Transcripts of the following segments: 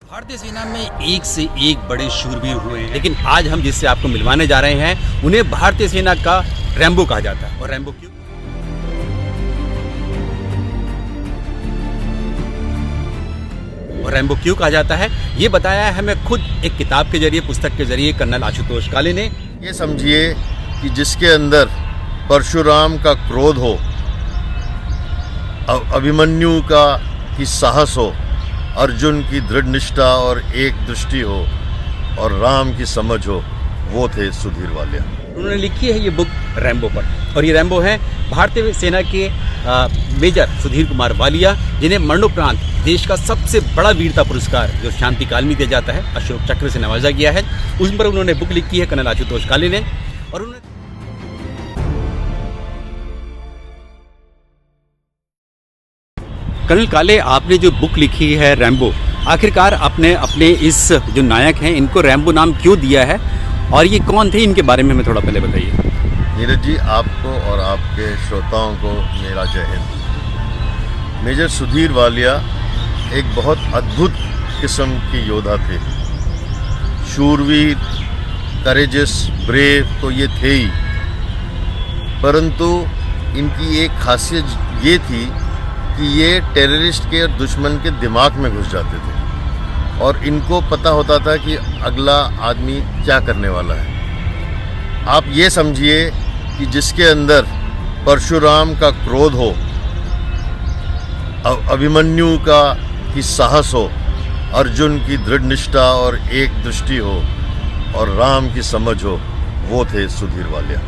भारतीय सेना में एक से एक बड़े शूरवीर हुए हैं, लेकिन आज हम जिससे आपको मिलवाने जा रहे हैं उन्हें भारतीय सेना का रैम्बो कहा जाता है। और रैम्बो क्यों? और रैम्बो क्यों कहा जाता है ये बताया है हमें खुद एक किताब के जरिए, पुस्तक के जरिए कर्नल आशुतोष काले ने। ये समझिए कि जिसके अंदर परशुराम का क्रोध हो, अभिमन्यु का की साहस हो, अर्जुन की दृढ़ निष्ठा और एक दृष्टि हो और राम की समझ हो, वो थे सुधीर वालिया। उन्होंने लिखी है ये बुक रैम्बो पर, और ये रैम्बो है भारतीय सेना के मेजर सुधीर कुमार वालिया, जिन्हें मरणोपरांत देश का सबसे बड़ा वीरता पुरस्कार जो शांति काल में दिया जाता है, अशोक चक्र से नवाजा गया है। उस पर उन्होंने बुक लिखी है कर्नल आशुतोष काले ने। और उन्होंने कर्नल काले, आपने जो बुक लिखी है रैम्बो, आखिरकार आपने अपने इस जो नायक हैं इनको रैम्बो नाम क्यों दिया है, और ये कौन थे, इनके बारे में हमें थोड़ा पहले बताइए। नीरज जी, आपको और आपके श्रोताओं को मेरा जय हिंद। मेजर सुधीर वालिया एक बहुत अद्भुत किस्म के योद्धा थे। शूरवीर, करेजस, ब्रेव तो ये थे ही, परंतु इनकी एक खासियत ये थी कि ये टेररिस्ट के और दुश्मन के दिमाग में घुस जाते थे और इनको पता होता था कि अगला आदमी क्या करने वाला है। आप ये समझिए कि जिसके अंदर परशुराम का क्रोध हो, अभिमन्यु का की साहस हो, अर्जुन की दृढ़ निष्ठा और एक दृष्टि हो और राम की समझ हो, वो थे सुधीर वालिया।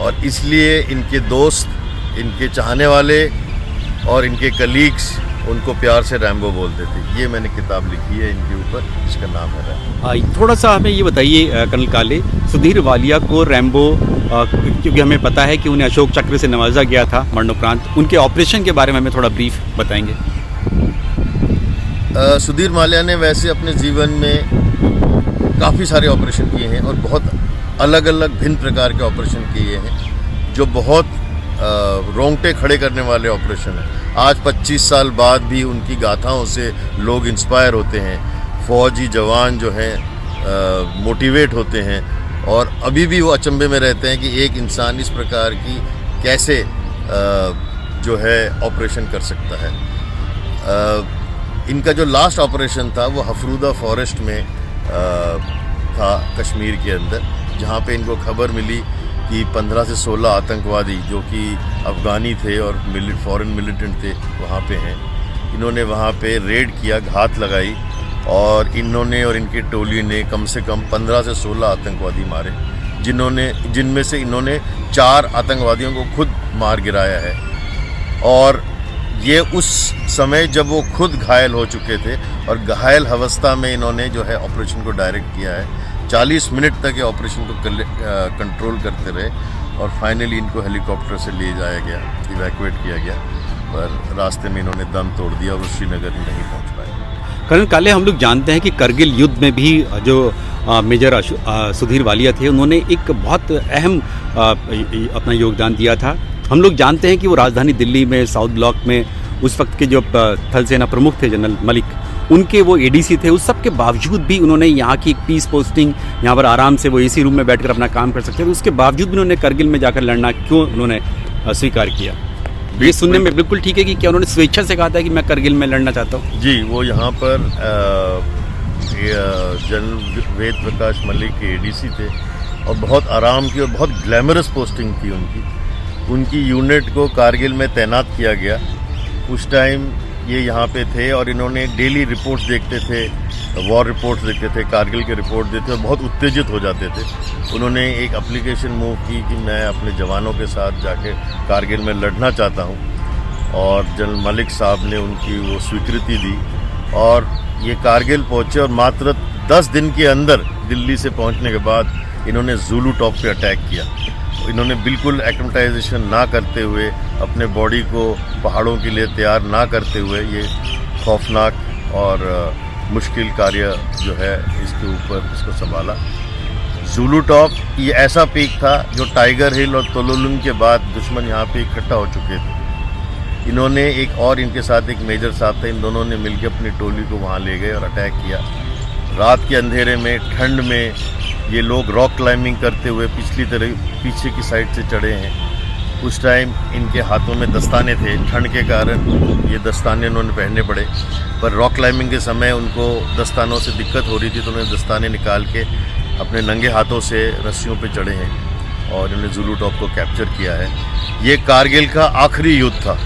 और इसलिए इनके दोस्त, इनके चाहने वाले और इनके कलीग्स उनको प्यार से रैम्बो बोलते थे। ये मैंने किताब लिखी है इनके ऊपर, जिसका नाम है रैम्बो। थोड़ा सा हमें ये बताइए कर्नल काले, सुधीर वालिया को रैम्बो क्योंकि हमें पता है कि उन्हें अशोक चक्र से नवाजा गया था मरणोपरांत, उनके ऑपरेशन के बारे में हमें थोड़ा ब्रीफ बताएंगे। सुधीर वालिया ने वैसे अपने जीवन में काफ़ी सारे ऑपरेशन किए हैं और बहुत अलग अलग भिन्न प्रकार के ऑपरेशन किए हैं, जो बहुत रोंगटे खड़े करने वाले ऑपरेशन हैं। आज 25 साल बाद भी उनकी गाथाओं से लोग इंस्पायर होते हैं, फौजी जवान जो हैं मोटिवेट होते हैं, और अभी भी वो अचंभे में रहते हैं कि एक इंसान इस प्रकार की कैसे जो है ऑपरेशन कर सकता है। इनका जो लास्ट ऑपरेशन था वो हफरूदा फॉरेस्ट में था, कश्मीर के अंदर, जहाँ पे इनको खबर मिली कि 15 से 16 आतंकवादी जो कि अफ़गानी थे और फॉरेन मिलिटेंट थे वहाँ पे हैं। इन्होंने वहाँ पे रेड किया, घात लगाई, और इन्होंने और इनकी टोली ने कम से कम 15 से 16 आतंकवादी मारे, जिनमें से इन्होंने 4 आतंकवादियों को खुद मार गिराया है। और ये उस समय जब वो खुद घायल हो चुके थे और घायल अवस्था में इन्होंने जो है ऑपरेशन को डायरेक्ट किया है। 40 मिनट तक ये ऑपरेशन को कंट्रोल करते रहे और फाइनली इनको हेलीकॉप्टर से ले जाया गया, इवैक्यूएट किया गया, पर रास्ते में इन्होंने दम तोड़ दिया और श्रीनगर नहीं पहुंच पाए। कर्नल काले, हम लोग जानते हैं कि करगिल युद्ध में भी जो मेजर सुधीर वालिया थे, उन्होंने एक बहुत अहम अपना योगदान दिया था। हम लोग जानते हैं कि वो राजधानी दिल्ली में साउथ ब्लॉक में उस वक्त के जो थल सेना प्रमुख थे जनरल मलिक, उनके वो एडीसी थे। उस सब के बावजूद भी उन्होंने यहाँ की एक पीस पोस्टिंग, यहाँ पर आराम से वो एसी रूम में बैठकर अपना काम कर सकते थे, उसके बावजूद भी उन्होंने करगिल में जाकर लड़ना क्यों उन्होंने स्वीकार किया? ये सुनने में बिल्कुल ठीक है कि क्या उन्होंने स्वेच्छा से कहा था कि मैं करगिल में लड़ना चाहता हूँ? जी, वो यहाँ पर जनरल वेद प्रकाश मलिक के एडीसी थे और बहुत आराम की और बहुत ग्लैमरस पोस्टिंग थी उनकी यूनिट को कारगिल में तैनात किया गया। उस टाइम ये यहाँ पे थे और इन्होंने डेली रिपोर्ट्स देखते थे, वॉर रिपोर्ट्स देखते थे, कारगिल के रिपोर्ट देते और बहुत उत्तेजित हो जाते थे। उन्होंने एक एप्लीकेशन मूव की कि मैं अपने जवानों के साथ जाके कारगिल में लड़ना चाहता हूँ, और जनरल मलिक साहब ने उनकी वो स्वीकृति दी और ये कारगिल पहुँचे। और मात्र 10 दिन के अंदर दिल्ली से पहुँचने के बाद इन्होंने ज़ुलू टॉप पे अटैक किया। इन्होंने बिल्कुल एक्लेमेटाइजेशन ना करते हुए, अपने बॉडी को पहाड़ों के लिए तैयार ना करते हुए, ये खौफनाक और मुश्किल कार्य जो है इसके ऊपर इसको संभाला। ज़ुलू टॉप ये ऐसा पीक था जो टाइगर हिल और तोलोलुंग के बाद दुश्मन यहाँ पे इकट्ठा हो चुके थे। इन्होंने एक और इनके साथ एक मेजर साहब थे, इन दोनों ने मिलकर अपनी टोली को वहाँ ले गए और अटैक किया। रात के अंधेरे में, ठंड में ये लोग रॉक क्लाइंबिंग करते हुए पीछे की साइड से चढ़े हैं। उस टाइम इनके हाथों में दस्ताने थे, ठंड के कारण ये दस्ताने उन्होंने पहनने पड़े, पर रॉक क्लाइंबिंग के समय उनको दस्तानों से दिक्कत हो रही थी, तो उन्होंने दस्ताने निकाल के अपने नंगे हाथों से रस्सियों पे चढ़े हैं और इन्होंने ज़ुलू टॉप को कैप्चर किया है। ये कारगिल का आखिरी युद्ध था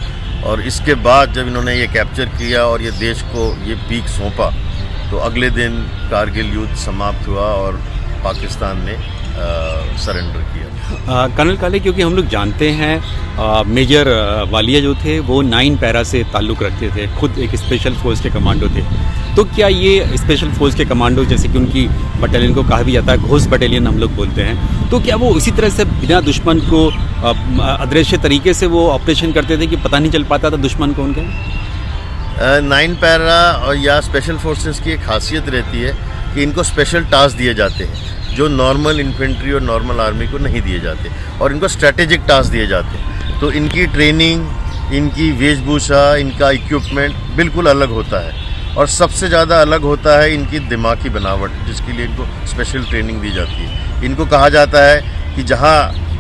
और इसके बाद जब इन्होंने ये कैप्चर किया और ये देश को ये पीक सौंपा, तो अगले दिन कारगिल युद्ध समाप्त हुआ और पाकिस्तान ने सरेंडर किया। कर्नल काले, क्योंकि हम लोग जानते हैं मेजर वालिया जो थे वो 9 पैरा से ताल्लुक़ रखते थे, खुद एक स्पेशल फोर्स के कमांडो थे। तो क्या ये स्पेशल फोर्स के कमांडो, जैसे कि उनकी बटालियन को कहा भी जाता है घोष बटालियन हम लोग बोलते हैं, तो क्या वो इसी तरह से बिना दुश्मन को अदृश्य तरीके से वो ऑपरेशन करते थे कि पता नहीं चल पाता था दुश्मन को उनके? 9 पैरा और या स्पेशल फोर्सेस की एक खासियत रहती है कि इनको स्पेशल टास्क दिए जाते हैं जो नॉर्मल इन्फेंट्री और नॉर्मल आर्मी को नहीं दिए जाते, और इनको स्ट्रैटेजिक टास्क दिए जाते हैं। तो इनकी ट्रेनिंग, इनकी वेशभूषा, इनका इक्विपमेंट बिल्कुल अलग होता है, और सबसे ज़्यादा अलग होता है इनकी दिमागी बनावट, जिसके लिए इनको स्पेशल ट्रेनिंग दी जाती है। इनको कहा जाता है कि जहाँ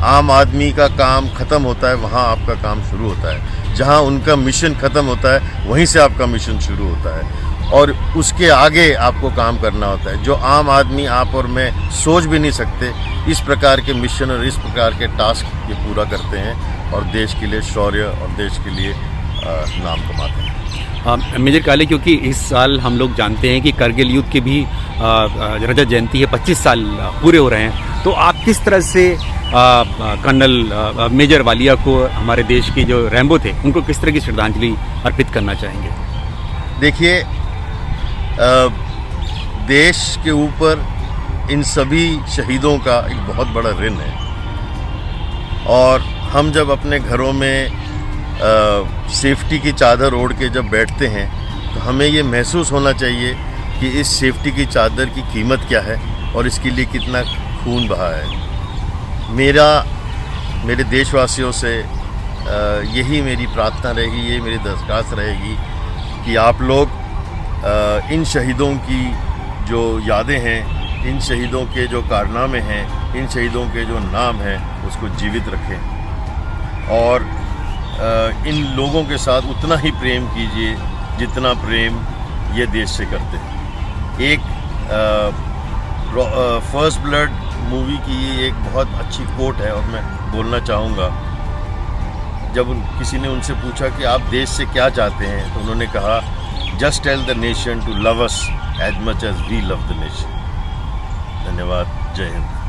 आम आदमी का काम ख़त्म होता है वहाँ आपका काम शुरू होता है, जहाँ उनका मिशन ख़त्म होता है वहीं से आपका मिशन शुरू होता है, और उसके आगे आपको काम करना होता है। जो आम आदमी, आप और मैं सोच भी नहीं सकते, इस प्रकार के मिशन और इस प्रकार के टास्क ये पूरा करते हैं और देश के लिए शौर्य और देश के लिए नाम कमाते हैं। मेजर काले, क्योंकि इस साल हम लोग जानते हैं कि करगिल युद्ध की भी रजत जयंती है, 25 साल पूरे हो रहे हैं, तो आप किस तरह से कर्नल मेजर वालिया को, हमारे देश के जो रैम्बो थे, उनको किस तरह की श्रद्धांजलि अर्पित करना चाहेंगे? देखिए, देश के ऊपर इन सभी शहीदों का एक बहुत बड़ा ऋण है, और हम जब अपने घरों में सेफ्टी की चादर ओढ़ के जब बैठते हैं तो हमें ये महसूस होना चाहिए कि इस सेफ्टी की चादर की कीमत क्या है और इसके लिए कितना खून बहा है। मेरे देशवासियों से यही मेरी प्रार्थना रहेगी, ये मेरी दरख्वास्त रहेगी कि आप लोग इन शहीदों की जो यादें हैं, इन शहीदों के जो कारनामे हैं, इन शहीदों के जो नाम हैं, उसको जीवित रखें, और इन लोगों के साथ उतना ही प्रेम कीजिए जितना प्रेम ये देश से करते हैं। एक फर्स्ट ब्लड मूवी की एक बहुत अच्छी कोट है और मैं बोलना चाहूँगा। जब किसी ने उनसे पूछा कि आप देश से क्या चाहते हैं, तो उन्होंने कहा, just tell the nation to love us as much as we love the nation. धन्यवाद। जय हिंद।